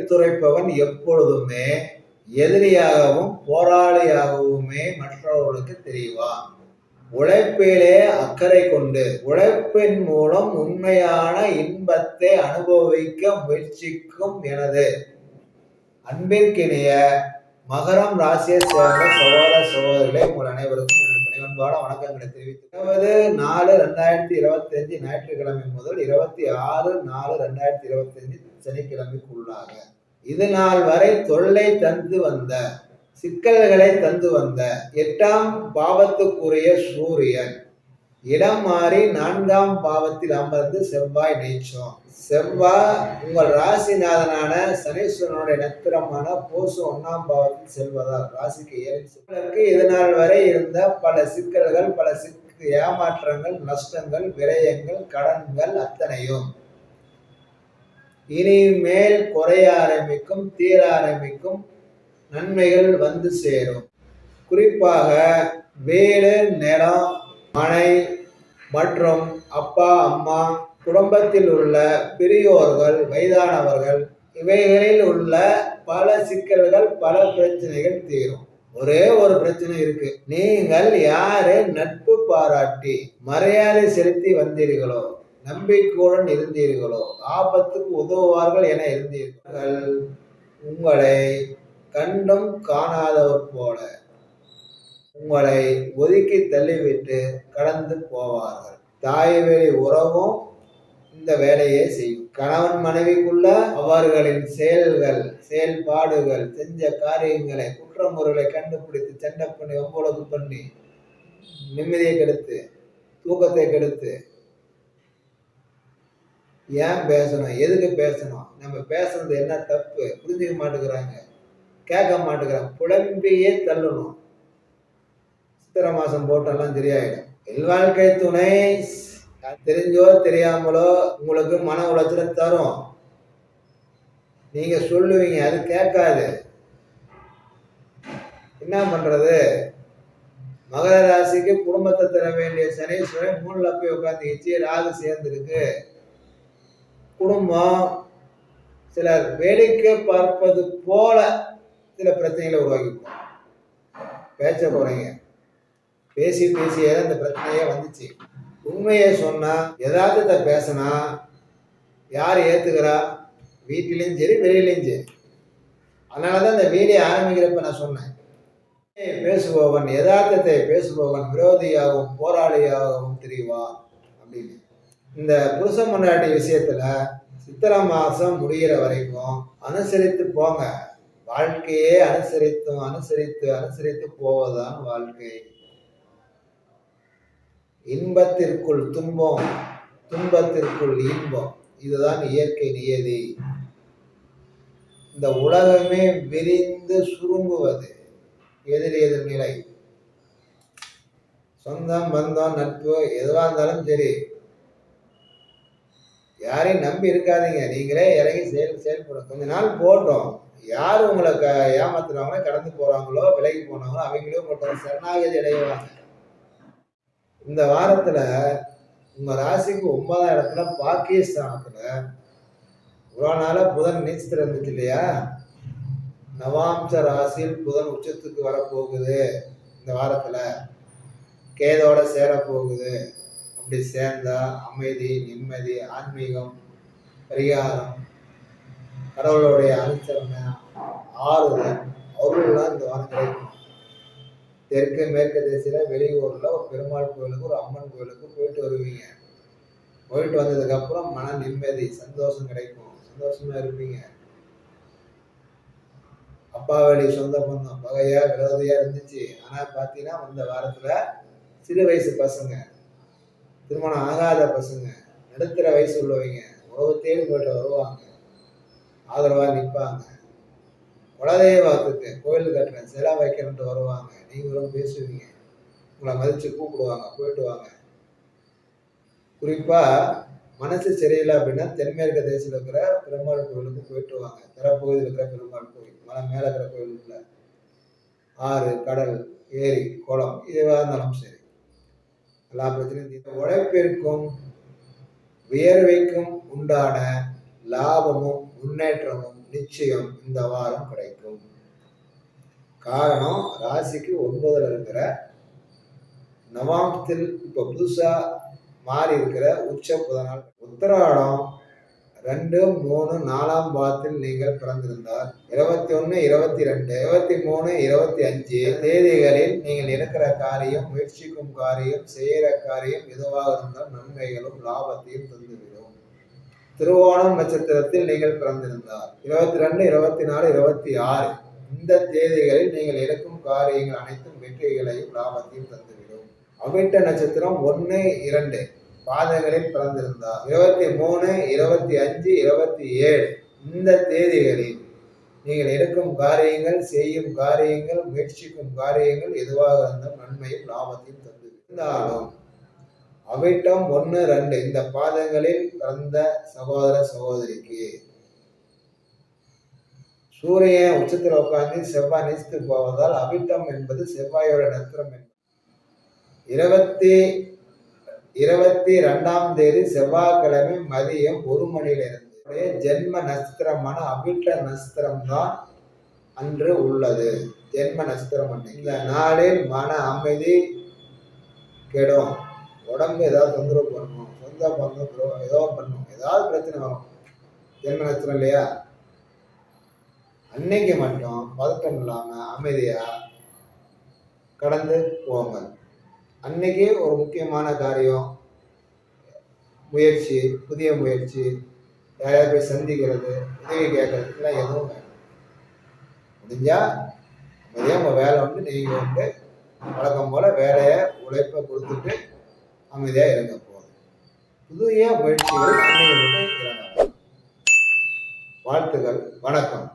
எடுத்துரைப்பவன் எப்பொழுதுமே எதிரியாகவும் போராளியாகவுமே மற்றவர்களுக்கு தெரிவான். உழைப்பிலே அக்கறை கொண்டு உழைப்பின் மூலம் உண்மையான இன்பத்தை அனுபவிக்க முயற்சிக்கும் எனது அன்பிற்கினிய மகரம் ராசியை சேர்ந்த சகோதர சகோதரிகளை உங்கள் அனைவருக்கும் எனது பணிவன்பான வணக்கங்களை தெரிவித்து 24/2025 ஞாயிற்றுக்கிழமை முதல் 26/4/2025 சனிக்கிழமைக்குள்ளாக இது நாள் வரை தொல்லை தந்து வந்த சிக்கல்களை தந்து வந்த 8ஆம் பாவத்துக்குரிய சூரியன் இடம் மாறி 4ஆம் பாவத்தில் அமர்ந்து செவ்வாய் நீச்சம். செவ்வாய் உங்கள் ராசிநாதனான சனீஸ்வரனுடைய நத்திரமான பூசு 1ஆம் பாவத்தில் செல்வதால் ராசிக்கு 7 இதனால் வரை இருந்த பல சிக்கல்கள், பல ஏமாற்றங்கள், நஷ்டங்கள், விரயங்கள், கடன்கள் அத்தனையும் இனிமேல் குறைய ஆரம்பிக்கும், தீர ஆரம்பிக்கும், நன்மைகள் வந்து சேரும். குறிப்பாக வீடு, நிலம், மனை மற்றும் அப்பா அம்மா, குடும்பத்தில் உள்ள பெரியோர்கள், வயதானவர்கள் இவைகளில் உள்ள பல சிக்கல்கள், பல பிரச்சனைகள் தீரும். ஒரே ஒரு பிரச்சனை இருக்கு. நீங்கள் யாரு நட்பு பாராட்டி மரியாதை செலுத்தி வந்தீர்களோ, நம்பிக்கையுடன் இருந்தீர்களோ, ஆபத்துக்கு உதவுவார்கள் என இருந்தீர்கள், உங்களை கண்டும் காணாதவர் போல உங்களை ஒதுக்கி தள்ளிவிட்டு கடந்து போவார்கள். தாய் வழி உறவும் இந்த வேலையை செய்யும். கணவன் மனைவிக்குள்ள அவர்களின் செயல்கள், செயல்பாடுகள், செஞ்ச காரியங்களை, குற்றமுறைகளை கண்டுபிடித்து சண்டை பண்ணி, ஒம்பளவு பண்ணி, நிம்மதியை கெடுத்து, தூக்கத்தை கெடுத்து, ஏன் பேசணும், எதுக்கு பேசணும், நம்ம பேசுறது என்ன தப்பு, புரிஞ்சுக்க மாட்டேங்கிறாங்க, கேட்க மாட்டேங்கிறாங்க, புலம்பியே தள்ளணும். சித்திரை மாசம் போட்டெல்லாம் சரியாயிடும். இல்வாழ்க்கை துணை தெரிஞ்சோ தெரியாமலோ உங்களுக்கு மன உளைச்சலை தரும். நீங்க சொல்லுவீங்க, அது கேட்காது. என்ன பண்றது? மகர ராசிக்கு குடும்பத்தை தர வேண்டிய சனீஸ்வரன் 3ல போய் உட்காந்துக்கிச்சு, ராகு சேர்ந்துருக்கு. குடும்பம் சிலர் வேடிக்கை பார்ப்பது போல சில பிரச்சனைகளை உருவாக்கிக்கும். பேச போறீங்க, பேசி பேசியே இந்த பிரச்சனையே வந்துச்சு. உண்மையை சொன்னா, யதார்த்தத்தை பேசினா யார் ஏத்துக்கிறா? வீட்டிலையும் சரி, வெளியிலையும் சரி. அதனாலதான் இந்த வீடியோ ஆரம்பிக்கிறப்ப நான் சொன்னேன், பேசுபவன், யதார்த்தத்தை பேசுபவன் விரோதியாகவும் போராளியாகவும் தெரிவான் அப்படின்னு. இந்த புருஷ பொண்டாட்டி விஷயத்துல சித்திரை மாசம் முடிகிற வரைக்கும் அனுசரித்து போங்க. வாழ்க்கையே அனுசரித்து போவதுதான் வாழ்க்கை. இன்பத்திற்குள் துன்பம், துன்பத்திற்குள் இன்பம், இதுதான் இயற்கை நியதி. இந்த உலகமே விரிந்து சுருங்குவது எதிர் நிலை. சொந்தம், பந்தம், நட்பு எதுவாக இருந்தாலும் சரி, யாரையும் நம்பி இருக்காதீங்க. நீங்களே இறங்கி செயல்படும். கொஞ்ச நாள் போட்டோம். யார் உங்களை ஏமாத்துறாங்களோ, கடந்து போறாங்களோ, விலகி போனாங்களோ அவங்களே போட்டோம் சரணாகதி அடைவாங்க. இந்த வாரத்துல உங்க ராசிக்கு 9ஆம் இடத்துல பாக்கியஸ்தானத்துல ஒரு நாள புதன் நீச்சத்துல இருந்துச்சு இல்லையா? நவாம்ச ராசியில் புதன் உச்சத்துக்கு வரப்போகுது. இந்த வாரத்துல கேதோட சேர போகுது. அப்படி சேர்ந்தா அமைதி, நிம்மதி, ஆன்மீகம், பரிகாரம், கடவுளுடைய அனுசரணை, ஆறுதல், அருள்லாம் இந்த வாரம் கிடைக்கும். தெற்கு மேற்கு தேசியில வெளியூர்ல ஒரு பெருமாள் கோயிலுக்கு, ஒரு அம்மன் கோயிலுக்கு போயிட்டு வருவீங்க. போயிட்டு வந்ததுக்கு அப்புறம் மன நிம்மதி, சந்தோஷம் கிடைக்கும். சந்தோஷமா இருப்பீங்க. அப்பா வழி சொந்த பந்தம் பகையா விரோதியா இருந்துச்சு. ஆனா பாத்தீங்கன்னா இந்த வாரத்துல சிறு வயசு பசங்க, திருமணம் ஆகாத பசங்க, நடுத்தர வயசு உள்ளவங்க உறவு தேடி போயிட்டு வருவாங்க. ஆதரவா நிற்பாங்க. குலதெய்வத்துக்கு கோயில் கட்டுறேன், சிலை வைக்கிறேன்ட்டு வருவாங்க. நீங்களும் பேசுவீங்க. உங்களை மதிச்சு கூப்பிடுவாங்க, போயிட்டு வாங்க. குறிப்பா மனசு சரியில்லை அப்படின்னா தென்மேற்கு தேசத்தில் இருக்கிற பெருமாள் கோயிலுக்கு போயிட்டு வாங்க. தெரப்பகுதியில் இருக்கிற பெருமாள் கோயில், மலை மேலே இருக்கிற கோயிலுக்குள்ள ஆறு, கடல், ஏரி, குளம் இதுவாக இருந்தாலும் சரி, எல்லா பிரச்சனையும். உழைப்பிற்கும் வியர்வைக்கும் உண்டான லாபமும் முன்னேற்றமும் நிச்சயம் இந்த வாரம் கிடைக்கும். காரணம், ராசிக்கு 9ல் இருக்கிற நவாம்சத்தில் இப்ப புதுசா மாறி இருக்கிற உச்ச புதனால் உத்திராடம் 2, 3, 4ஆம் பாவத்தில் நீங்கள் பிறந்திருந்தால் 21, 22, 23, 25 தேதிகளில் நீங்கள் எடுக்கிற காரியம், முயற்சிக்கும் காரியம், செய்கிற காரியம் எதுவாக இருந்தால் நன்மைகளும் லாபத்தையும் தந்துவிடும். திருவோணம் நட்சத்திரத்தில் நீங்கள் பிறந்திருந்தால் 22, 24, 26 இந்த தேதிகளில் நீங்கள் எடுக்கும் காரியங்கள் அனைத்தும் வெற்றிகளையும் லாபத்தையும் தந்துவிடும். அவிட்ட நட்சத்திரம் 1, 2 பாதங்களில் பிறந்திருந்தார் 23, 25, 27 இந்த தேதிகளில் நீங்கள் எடுக்கும் காரியங்கள், செய்யும் காரியங்கள், முயற்சிக்கும் காரியங்கள் எதுவாக இருந்தாலும் நன்மையும் லாபத்தையும் தந்து இருந்தாலும் அவிட்டம் 1, 2 இந்த பாதங்களில் பிறந்த சகோதர சகோதரிக்கு சூரியன் உச்சத்தில் உட்கார்ந்து செவ்வாய் நீசித்து போவதால் அவிட்டம் என்பது செவ்வாயோட நட்சத்திரம். 22ஆம் தேதி செவ்வாய்க்கிழமை மதியம் 1 மணியிலிருந்து ஜென்ம நட்சத்திரமான அவிட்ட நட்சத்திரம் தான் அன்று உள்ளது. ஜென்ம நட்சத்திரம் இந்த நாளில் மன அமைதி கெடும். உடம்பு ஏதாவது தொந்தரவு பண்ணணும், சொந்த பந்தம் ஏதோ பண்ணணும், ஏதாவது பிரச்சனை வரும். ஜென்ம நட்சத்திரம் இல்லையா? அன்னைக்கு மட்டும் பதட்டம் இல்லாம அமைதியா கடந்து போங்க. அன்னைக்கு ஒரு முக்கியமான காரியம், முயற்சி, புதிய முயற்சி, யாரையாவது போய் சந்திக்கிறது, உதவி கேட்கறது இதெல்லாம் எதுவும் வேணும். முடிஞ்சா அமைதியாக உங்கள் வேலை வந்து நீங்கள் வந்து வழக்கம் போல் வேலையை உழைப்பை கொடுத்துட்டு அமைதியாக இருங்க போதும். புதிய முயற்சிகள் அன்னைக்கு மட்டும் இறங்க. வாழ்த்துக்கள். வணக்கம்.